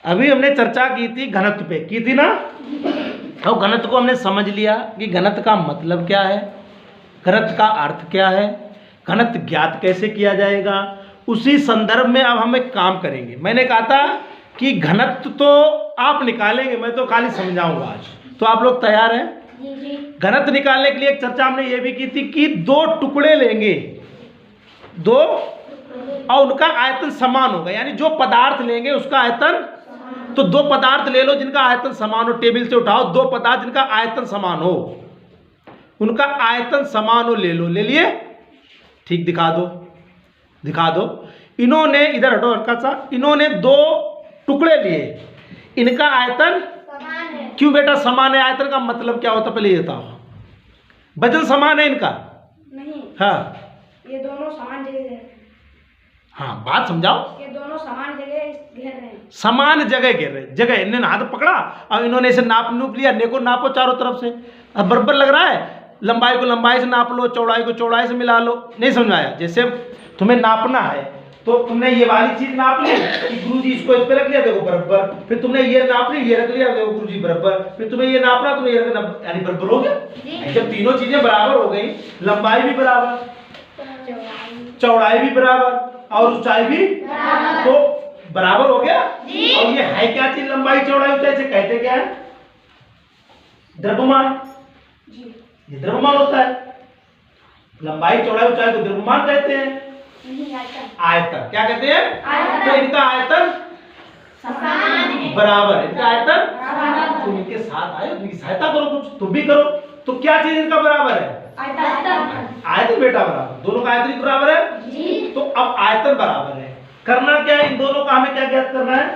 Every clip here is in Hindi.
अभी हमने चर्चा की थी घनत्व पे, की थी ना। और घनत्व को हमने समझ लिया कि घनत्व का मतलब क्या है, घनत्व का अर्थ क्या है, घनत्व ज्ञात कैसे किया जाएगा। उसी संदर्भ में अब हम एक काम करेंगे। मैंने कहा था कि घनत्व तो आप निकालेंगे, मैं तो खाली समझाऊंगा आज। तो आप लोग तैयार हैं? घनत्व निकालने के लिए एक चर्चा हमने ये भी की थी कि दो टुकड़े लेंगे, दो, और उनका आयतन समान होगा। यानी जो पदार्थ लेंगे उसका आयतन, तो दो पदार्थ ले लो जिनका आयतन समान हो, टेबल से उठाओ दो पदार्थ जिनका आयतन समान हो, उनका आयतन समान हो, ले लो, ले लिए, ठीक, दिखा दो, दिखा दो। इन्होंने, इधर हटो हल्का सा, इन्होंने दो टुकड़े लिए, इनका आयतन समान है। क्यों बेटा समान है? आयतन का मतलब क्या होता है पहले ये बताओ। वजन समान है इनका? नहीं। हाँ, ये दोनों समान जगह घेर, हाँ बात समझाओ। ये दोनों समान जगह घेर रहे हैं। समान जगह घेर रहे, जगह इन्होंने हाथ पकड़ा और इन्होंने इसे नाप नूप लिया, देखो नापो चारों तरफ से, अब बराबर लग रहा है। लंबाई को लंबाई से नाप लो, चौड़ाई को चौड़ाई से मिला लो। नहीं समझाया? जैसे तुम्हें नापना है तो तुमने ये वाली चीज नाप ली कि गुरुजी इसको इस पे रख लिया, देखो बराबर, फिर तुमने ये नाप ली, ये रख लिया, देखो गुरुजी बराबर, फिर तुम्हें ये नापना, तुम्हें ये रखना, यानी बराबर हो गया। जब तीनों चीजें बराबर हो गई, लंबाई भी बराबर, चौड़ाई भी बराबर और ऊंचाई भी, तो बराबर हो गया। और ये है क्या चीज? लंबाई चौड़ाई ऊंचाई से कहते क्या है? द्रव्यमान। ये द्रव्यमान होता है। लंबाई चौड़ाई ऊंचाई को द्रव्यमान कहते हैं। आयतन क्या कहते हैं? तो इनका आयतन बराबर, इनका आयतन, तुम इनके साथ आए, इनकी सहायता करो, कुछ तुम भी करो। तो क्या चीज इनका बराबर है? आयतन बेटा बराबर, दोनों का आयतन बराबर है जी। तो अब आयतन बराबर है, करना क्या है? इन दोनों का हमें क्या ज्ञात करना है?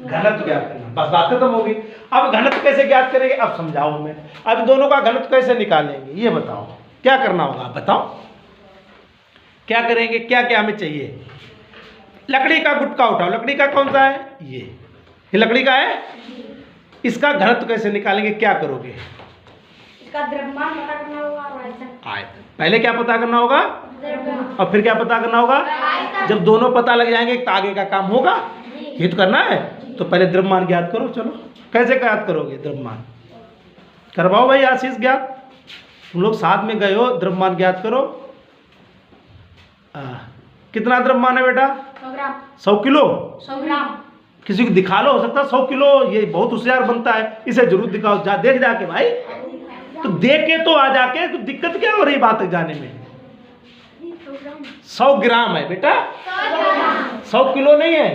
घनत्व ज्ञात करना, बस बात खत्म होगी। अब घनत्व कैसे ज्ञात करेंगे अब समझाओ हमें। अब दोनों का घनत्व कैसे निकालेंगे ये बताओ, क्या करना होगा आप बताओ, क्या करेंगे? क्या क्या हमें चाहिए? लकड़ी का गुटका उठाओ, लकड़ी का कौन सा है? ये लकड़ी का है। इसका घनत्व कैसे निकालेंगे, क्या करोगे? इसका द्रव्यमान पता करना होगा और आयतन। पहले क्या पता करना होगा और फिर क्या पता करना होगा? जब दोनों पता लग जाएंगे तो आगे का काम होगा। ये तो करना है, तो पहले द्रव्यमान ज्ञात करो। चलो कैसे ज्ञात करोगे द्रव्यमान? करवाओ भाई आशीष ज्ञात, तुम लोग साथ में गए हो, द्रव्यमान ज्ञात करो। कितना द्रव्यमान है बेटा? 100 ग्राम। 100 किलो? 100 ग्राम। किसी को दिखा लो, हो सकता है 100 किलो, ये बहुत होशियार बनता है, इसे जरूर दिखाओ, जा देख जाके भाई। तो देख के तो आ जाके, तो दिक्कत क्या हो रही बात तक जाने में? 100 ग्राम है बेटा, 100 किलो नहीं है,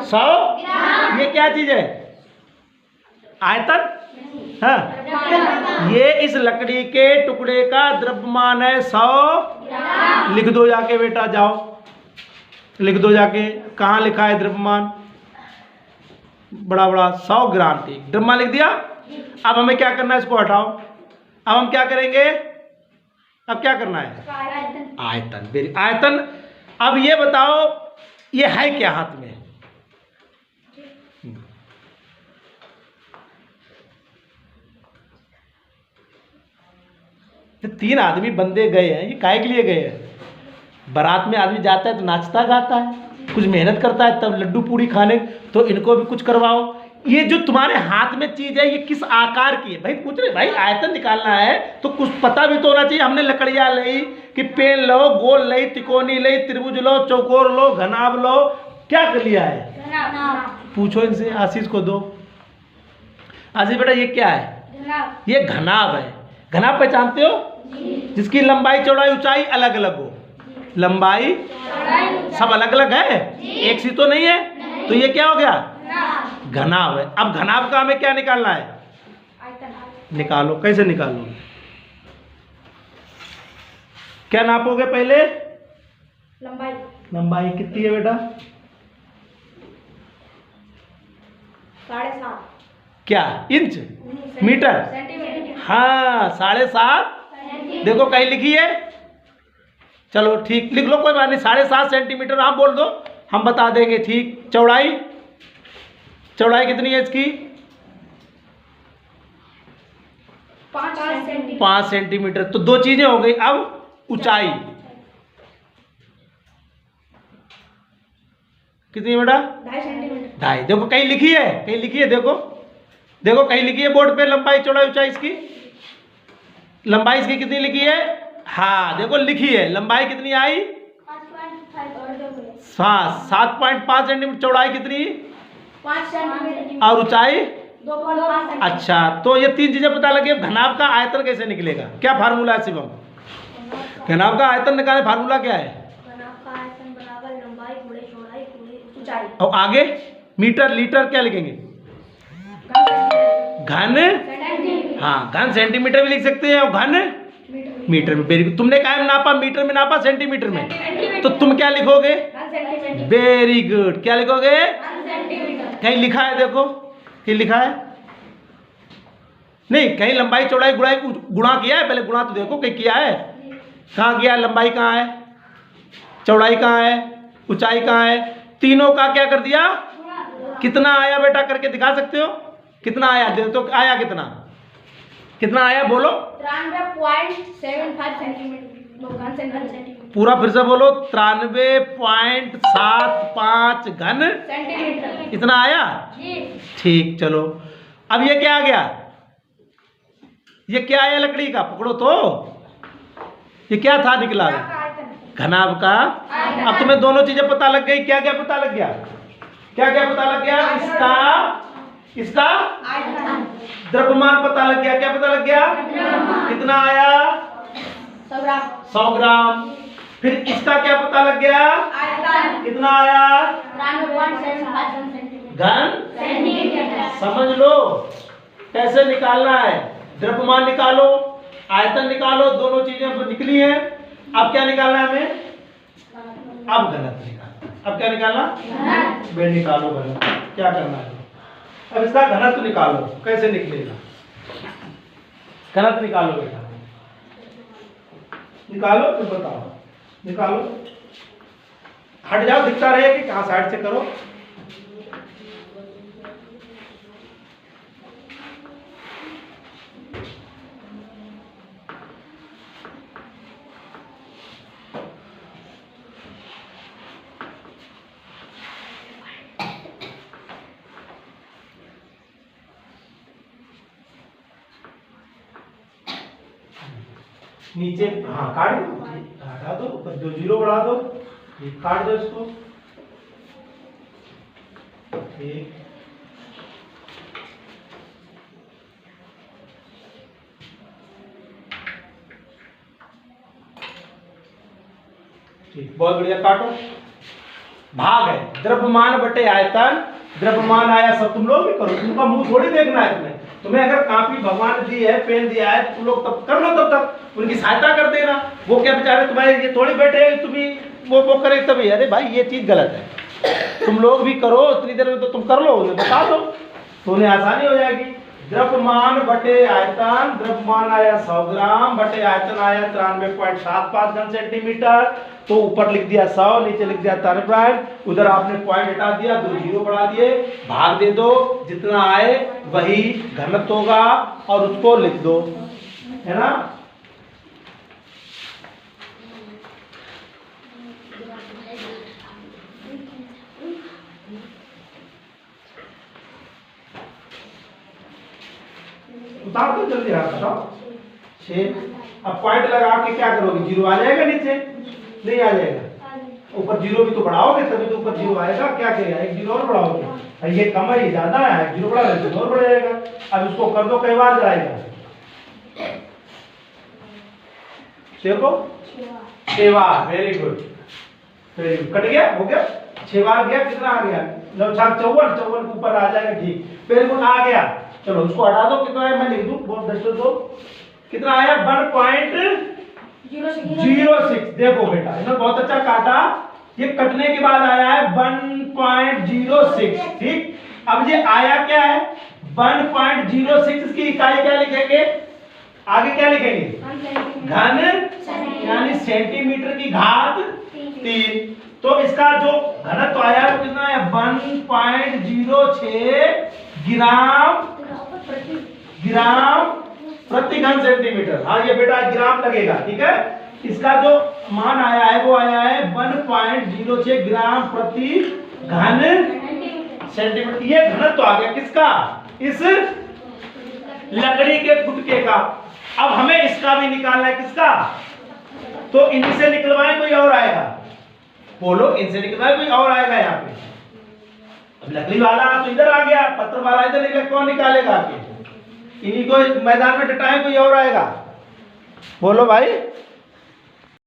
100 ये क्या चीज है? आयतन। हाँ, ये इस लकड़ी के टुकड़े का द्रव्यमान है 100। लिख दो जाके बेटा, जाओ लिख दो जाके, कहाँ लिखा है द्रव्यमान? बड़ा बड़ा 100 ग्राम, ठीक, द्रव्यमान लिख दिया। अब हमें क्या करना है? इसको हटाओ। अब हम क्या करेंगे? अब क्या करना है? आयतन। वेरी आयतन। अब ये बताओ ये है क्या हाथ में? तो 3 आदमी बंदे गए हैं, ये काहे के लिए गए हैं? बारात में आदमी जाता है तो नाचता गाता है, कुछ मेहनत करता है तब लड्डू पूड़ी खाने, तो इनको भी कुछ करवाओ। ये जो तुम्हारे हाथ में चीज है ये किस आकार की है? भाई पूछ रहे भाई, आयतन निकालना है तो कुछ पता भी तो होना चाहिए। हमने लकड़ियां ली कि पेन लो, गोल ली, तिकोनी ली, त्रिभुज लो, चौकोर लो, घनाभ लो, क्या कर लिया है? पूछो इनसे, आशीष को दो। आशीष बेटा ये क्या है? ये घनाभ है। घनाभ पहचानते हो? जिसकी लंबाई चौड़ाई ऊंचाई अलग अलग हो। लंबाई सब अलग अलग है, एक सी तो नहीं है, तो ये क्या हो गया? घनाभ है। अब घनाभ का हमें क्या निकालना है? निकालो। कैसे निकालोगे? क्या नापोगे पहले? लंबाई। लंबाई कितनी है बेटा? 7.5। क्या इंच? मीटर? सेंटीमीटर। हाँ 7.5। देखो कहीं लिखी है? चलो ठीक, लिख लो, कोई बात नहीं। 7.5 सेंटीमीटर आप बोल दो, हम बता देंगे। ठीक, चौड़ाई? चौड़ाई कितनी है इसकी? 5 सेंटीमीटर। तो दो चीजें हो गई। अब ऊंचाई, कितनी है बेटा? 2.5 सेंटीमीटर। 2.5। देखो कहीं लिखी है, कहीं लिखी है, देखो देखो कहीं लिखी है बोर्ड पे लंबाई चौड़ाई ऊंचाई इसकी, लंबाई इसकी कितनी लिखी है? हाँ देखो लिखी है, लंबाई कितनी आई? 5.5 और दो बोले। हाँ 7.5 सेंटीमीटर, चौड़ाई कितनी 5 सेंटीमीटर और ऊंचाई? 2.5 सेंटीमीटर। अच्छा, तो ये 3 चीजें पता लगी। अब घनाभ का आयतन कैसे निकलेगा? क्या फार्मूला है शिवम? घनाभ का आयतन निकालने फार्मूला क्या है? घनाभ का आयतन बराबर लंबाई गुणे चौड़ाई गुणे ऊंचाई। और आगे मीटर लीटर क्या लिखेंगे? घन, सेंटीमीटर। हाँ घन सेंटीमीटर भी लिख सकते हैं, और घन मीटर में। Very good. तुमने क्या में नापा? मीटर में नापा, सेंटीमीटर में, तो तुम क्या लिखोगे? 1 सेंटीमीटर। Very good. क्या लिखोगे? 1 सेंटीमीटर। कहीं लिखा है? देखो कहीं लिखा है? नहीं, कहीं लंबाई चौड़ाई गुणाई गुणा किया है? पहले गुणा तो देखो कहीं किया है? कहाँ किया? लंबाई कहाँ है, चौड़ाई कहाँ है, ऊंचाई कहाँ है? तीनों का क्या कर दिया? कितना आया बेटा? करके दिखा सकते हो? कितना आया? दे तो आया कितना? कितना आया बोलो? 93.75 सेंटीमीटर। घन सेंटीमीटर। पूरा फिर से बोलो। 93.75 घन सेंटीमीटर। इतना आया? जी। ठीक, चलो अब ये क्या आ गया? ये क्या आया लकड़ी का? पकड़ो तो, ये क्या था निकला? घनाभ का। अब तुम्हें दोनों चीजें पता लग गई। क्या क्या पता लग गया? क्या क्या पता लग गया? इसका द्रव्यमान पता लग गया। क्या पता लग गया? कितना आया? 100 ग्राम। 100 ग्राम। फिर इसका क्या पता लग गया? आयतन कितना आया? 93.75 सेंटीमीटर। घन सेंटीमीटर। समझ लो कैसे निकालना है। द्रव्यमान निकालो, आयतन निकालो, दोनों चीजें अब निकली हैं। अब क्या निकालना है हमें? अब घनत्व निकालना। अब क्या निकालना? वे निकालो घनत्व। क्या करना है? अब इसका घनत्व निकालो। कैसे निकलेगा? घनत्व निकालो बेटा, निकालो तो बताओ। निकालो, हट जाओ, दिखता रहे कि कहाँ साइड से करो। नीचे हाँ काट दो, हटा दो, ऊपर 2 जीरो बढ़ा दो, ये काट दो इसको। ठीक, ठीक, बहुत बढ़िया। काटो। भाग है द्रव्यमान बटे आयतन। द्रव्यमान आया सब तुम लोग भी करो, तुमका मुंह थोड़ी देखना है तुम्हें। तुम्हें अगर कॉपी भगवान ने दी है, पेन दिया है, तुम लोग तब कर लो, तब तक उनकी सहायता कर देना। वो क्या बेचारे तुम्हारे ये थोड़ी बैठे तुम्ही वो करे तभी। अरे भाई ये चीज गलत है, तुम लोग भी करो। इतनी देर में तो तुम कर लो, उन्हें बता दो तो उन्हें आसानी हो जाएगी। द्रव्यमान बटे आयतन, द्रव्यमान आया 100 ग्राम बटे आयतन आया 93.75 घन सेंटीमीटर। तो ऊपर लिख दिया 100, नीचे लिख दिया 93, उधर आपने पॉइंट हटा दिया, 2 जीरो बढ़ा दिए, भाग दे दो, जितना आए वही घनत्व होगा और उसको लिख दो, है ना। उतार दो जल्दी, हाथ बताओ। 6। अब पॉइंट लगा के क्या करोगे? जीरो आ जाएगा, नीचे नहीं आ जाएगा। ऊपर जीरो भी तो बढ़ाओगे तभी तो ऊपर जीरो आएगा। क्या करेगा? 1 जीरो और बढ़ाओगे। ये कम है, ये ज्यादा है, 1 जीरो बढ़ा दो तो और बढ़ जाएगा। अब इसको कर दो, कई बार जाएगा? देखो 6 बार। Very good, very good. Cut गया, हो गया 6 बार गया। कितना आ गया? लगभग 54 के ऊपर आ जाएगा। ठीक, वेरी गुड, आ गया। चलो उसको हटा दो। कितना है मैं लिख दूं, बहुत दस दो। कितना आया? 1.06। देखो बेटा इन्होंने बहुत अच्छा काटा। ये कटने के बाद आया है 1.06। ठीक, अब ये आया क्या है? 1.06 की इकाई क्या लिखेंगे? आगे क्या लिखेंगे? घन, यानी सेंटीमीटर की घात 3। तो इसका जो घनत्व आया वो कितना है? 1.06 ग्राम प्रति घन सेंटीमीटर। हाँ ये बेटा ग्राम लगेगा, ठीक है। इसका जो मान आया है वो आया है 1.06 ग्राम प्रति घन सेंटीमीटर। ये घनत्व आ गया किसका? इस लकड़ी के गुटके का। अब हमें इसका भी निकालना है, किसका? तो इनसे निकलवाए कोई और आएगा, बोलो इनसे निकलवाए कोई और आएगा यहाँ पे। अब लकड़ी वाला तो इधर आ गया, पत्थर वाला इधर निकले, कौन निकालेगा आके? इन्हीं को मैदान में डटाए कोई और आएगा, बोलो भाई।